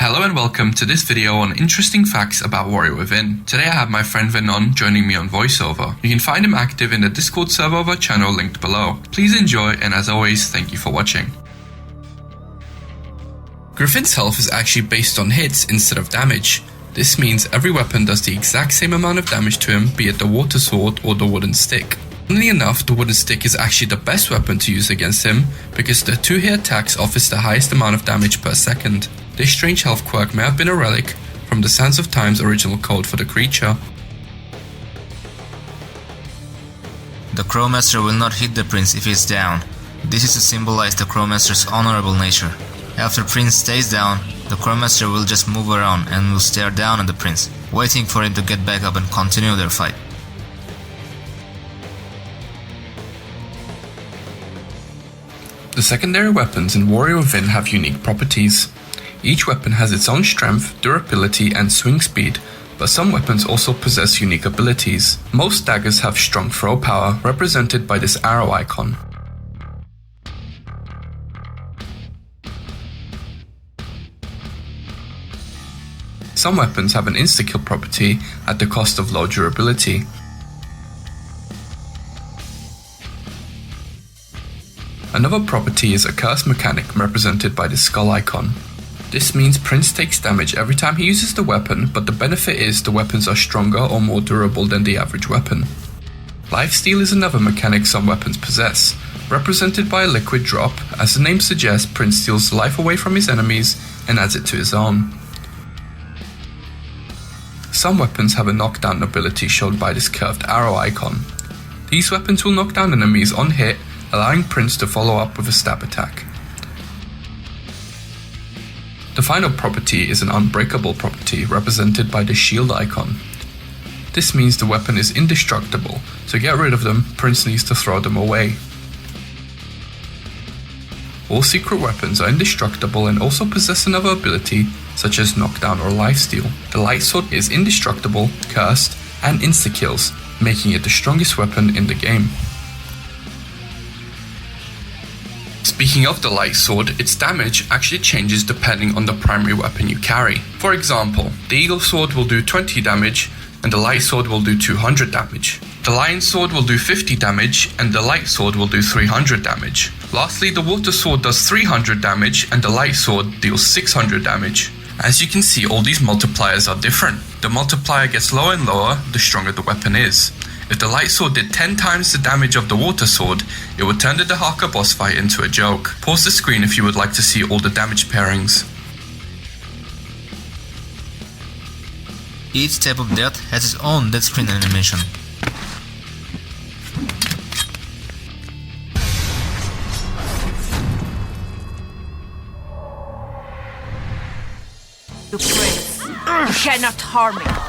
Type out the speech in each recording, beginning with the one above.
Hello and welcome to this video on interesting facts about Warrior Within. Today I have my friend McKinnon joining me on Voiceover. You can find him active in the Discord server of our channel linked below. Please enjoy, and as always, thank you for watching. Griffin's health is actually based on hits instead of damage. This means every weapon does the exact same amount of damage to him, be it the water sword or the wooden stick. Funnily enough, the wooden stick is actually the best weapon to use against him because the 2-hit attacks offers the highest amount of damage per second. This strange health quirk may have been a relic from the Sands of Time's original code for the creature. The Crowmaster will not hit the prince if he is down. This is to symbolize the Crowmaster's honorable nature. After prince stays down, the Crowmaster will just move around and will stare down at the prince, waiting for him to get back up and continue their fight. The secondary weapons in Warrior Within have unique properties. Each weapon has its own strength, durability, and swing speed, but some weapons also possess unique abilities. Most daggers have strong throw power, represented by this arrow icon. Some weapons have an insta-kill property at the cost of low durability. Another property is a curse mechanic represented by the skull icon. This means Prince takes damage every time he uses the weapon, but the benefit is the weapons are stronger or more durable than the average weapon. Lifesteal is another mechanic some weapons possess, represented by a liquid drop. As the name suggests, Prince steals life away from his enemies and adds it to his own. Some weapons have a knockdown ability shown by this curved arrow icon. These weapons will knock down enemies on hit, allowing Prince to follow up with a stab attack. The final property is an unbreakable property represented by the shield icon. This means the weapon is indestructible, to get rid of them, Prince needs to throw them away. All secret weapons are indestructible and also possess another ability, such as knockdown or lifesteal. The light sword is indestructible, cursed, and insta-kills, making it the strongest weapon in the game. Speaking of the light sword, its damage actually changes depending on the primary weapon you carry. For example, the eagle sword will do 20 damage and the light sword will do 200 damage. The lion sword will do 50 damage and the light sword will do 300 damage. Lastly, the water sword does 300 damage and the light sword deals 600 damage. As you can see, all these multipliers are different. The multiplier gets lower and lower the stronger the weapon is. If the light sword did 10 times the damage of the water sword, it would turn the Dahaka boss fight into a joke. Pause the screen if you would like to see all the damage pairings. Each step of death has its own death screen animation. You prince, you cannot harm me.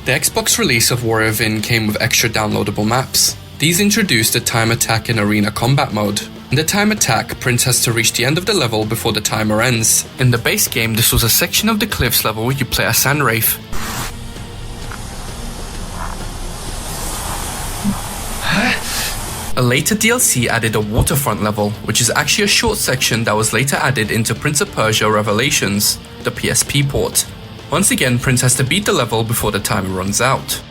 The Xbox release of Warrior Within came with extra downloadable maps. These introduced the time attack and arena combat mode. In the time attack, Prince has to reach the end of the level before the timer ends. In the base game, this was a section of the cliffs level where you play as Sand Wraith. A later DLC added a waterfront level, which is actually a short section that was later added into Prince of Persia Revelations, the PSP port. Once again, Prince has to beat the level before the timer runs out.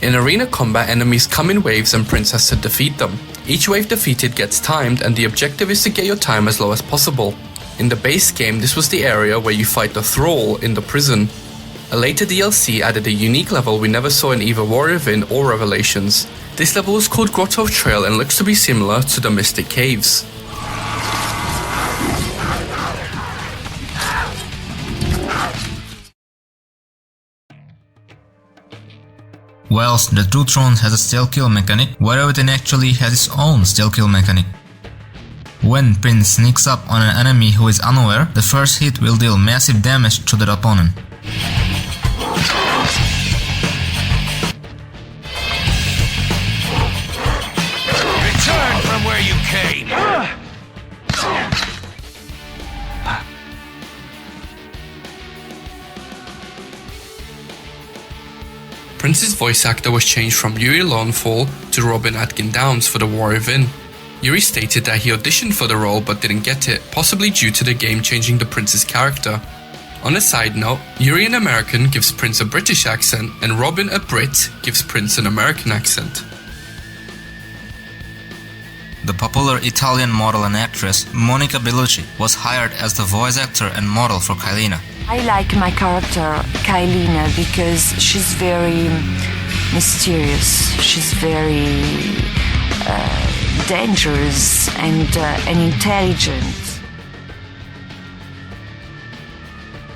In arena combat, enemies come in waves and Prince has to defeat them. Each wave defeated gets timed, and the objective is to get your time as low as possible. In the base game, this was the area where you fight the Thrall in the prison. A later DLC added a unique level we never saw in either Warrior Within or Revelations. This level is called Grotto of Trail and looks to be similar to the Mystic Caves. Whilst the Two Thrones has a stealth kill mechanic, Warrior Within actually has its own stealth kill mechanic. When Prince sneaks up on an enemy who is unaware, the first hit will deal massive damage to their opponent. Return from where you came! Prince's voice actor was changed from Yuri Lowenthal to Robin Atkin Downes for the Warrior Within. Yuri stated that he auditioned for the role but didn't get it, possibly due to the game changing the Prince's character. On a side note, Yuri an American gives Prince a British accent and Robin a Brit gives Prince an American accent. The popular Italian model and actress Monica Bellucci was hired as the voice actor and model for Kylina. I like my character, Kylina, because she's very mysterious. She's very dangerous and intelligent.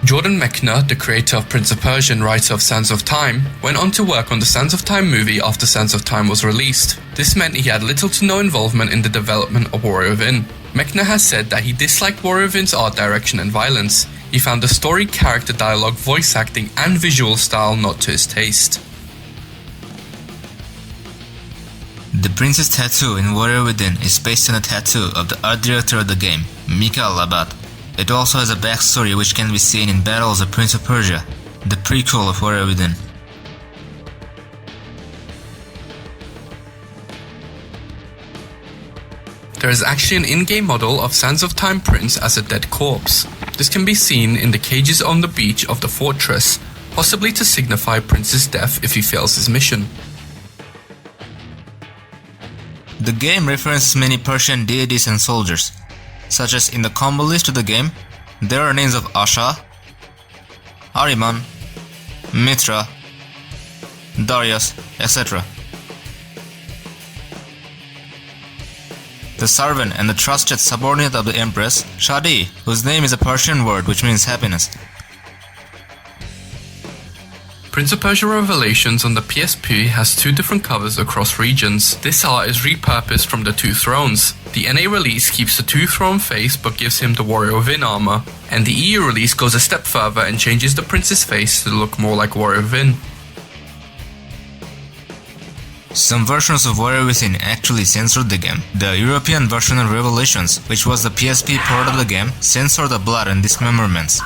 Jordan Mechner, the creator of Prince of Persia and writer of Sands of Time, went on to work on the Sands of Time movie after Sands of Time was released. This meant he had little to no involvement in the development of Warrior Within. Mechner has said that he disliked Warrior Within's art direction and violence. He found the story, character dialogue, voice acting and visual style not to his taste. The Prince's tattoo in Warrior Within is based on a tattoo of the art director of the game, Mikhail Labat. It also has a backstory which can be seen in Battles of Prince of Persia, the prequel of Warrior Within. There is actually an in-game model of Sands of Time Prince as a dead corpse. This can be seen in the cages on the beach of the fortress, possibly to signify Prince's death if he fails his mission. The game references many Persian deities and soldiers, such as in the combo list of the game, there are names of Asha, Ahriman, Mitra, Darius, etc. The servant and the trusted subordinate of the Empress, Shadi, whose name is a Persian word which means happiness. Prince of Persia Revelations on the PSP has two different covers across regions. This art is repurposed from the Two Thrones. The NA release keeps the Two Throne face but gives him the Warrior Within armor, and the EU release goes a step further and changes the Prince's face to look more like Warrior Within. Some versions of Warrior Within actually censored the game. The European version of Revelations, which was the PSP port of the game, censored the blood and dismemberments.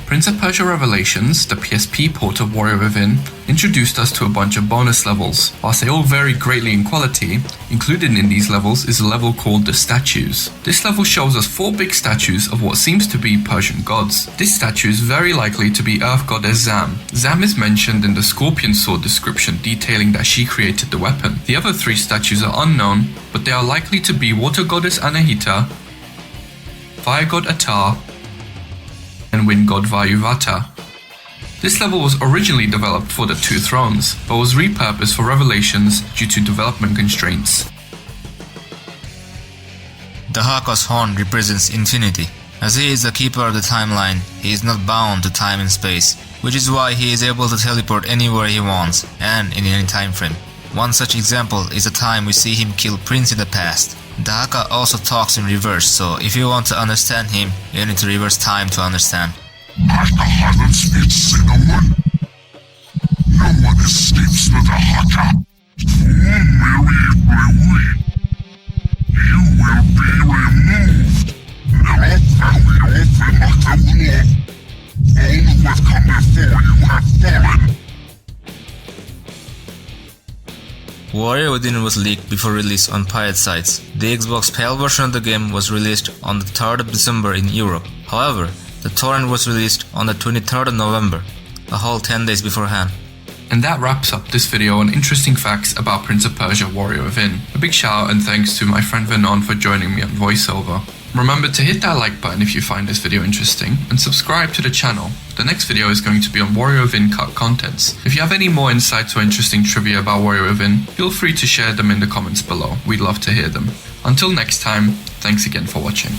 Prince of Persia Revelations, the PSP port of Warrior Within, introduced us to a bunch of bonus levels. Whilst they all vary greatly in quality, included in these levels is a level called the Statues. This level shows us 4 big statues of what seems to be Persian gods. This statue is very likely to be Earth goddess Zam. Zam is mentioned in the Scorpion Sword description detailing that she created the weapon. The other 3 statues are unknown, but they are likely to be Water goddess Anahita, Fire god Atar, and Wind god Vayuvata. This level was originally developed for the Two Thrones, but was repurposed for Revelations due to development constraints. The Haka's horn represents infinity. As he is the keeper of the timeline, he is not bound to time and space, which is why he is able to teleport anywhere he wants, and in any time frame. One such example is the time we see him kill Prince in the past. The Haka also talks in reverse, so if you want to understand him, you need to reverse time to understand. Haka hasn't speaks anyone. No one escapes the Haka. You will be removed. Now All who have come before you have fallen. Warrior Within was leaked before release on pirate sites. The Xbox PAL version of the game was released on the 3rd of December in Europe. However, the torrent was released on the 23rd of November, a whole 10 days beforehand. And that wraps up this video on interesting facts about Prince of Persia Warrior Within. A big shout out and thanks to my friend Vernon for joining me on Voiceover. Remember to hit that like button if you find this video interesting, and subscribe to the channel. The next video is going to be on Warrior Within cut contents. If you have any more insights or interesting trivia about Warrior Within, feel free to share them in the comments below. We'd love to hear them. Until next time, thanks again for watching.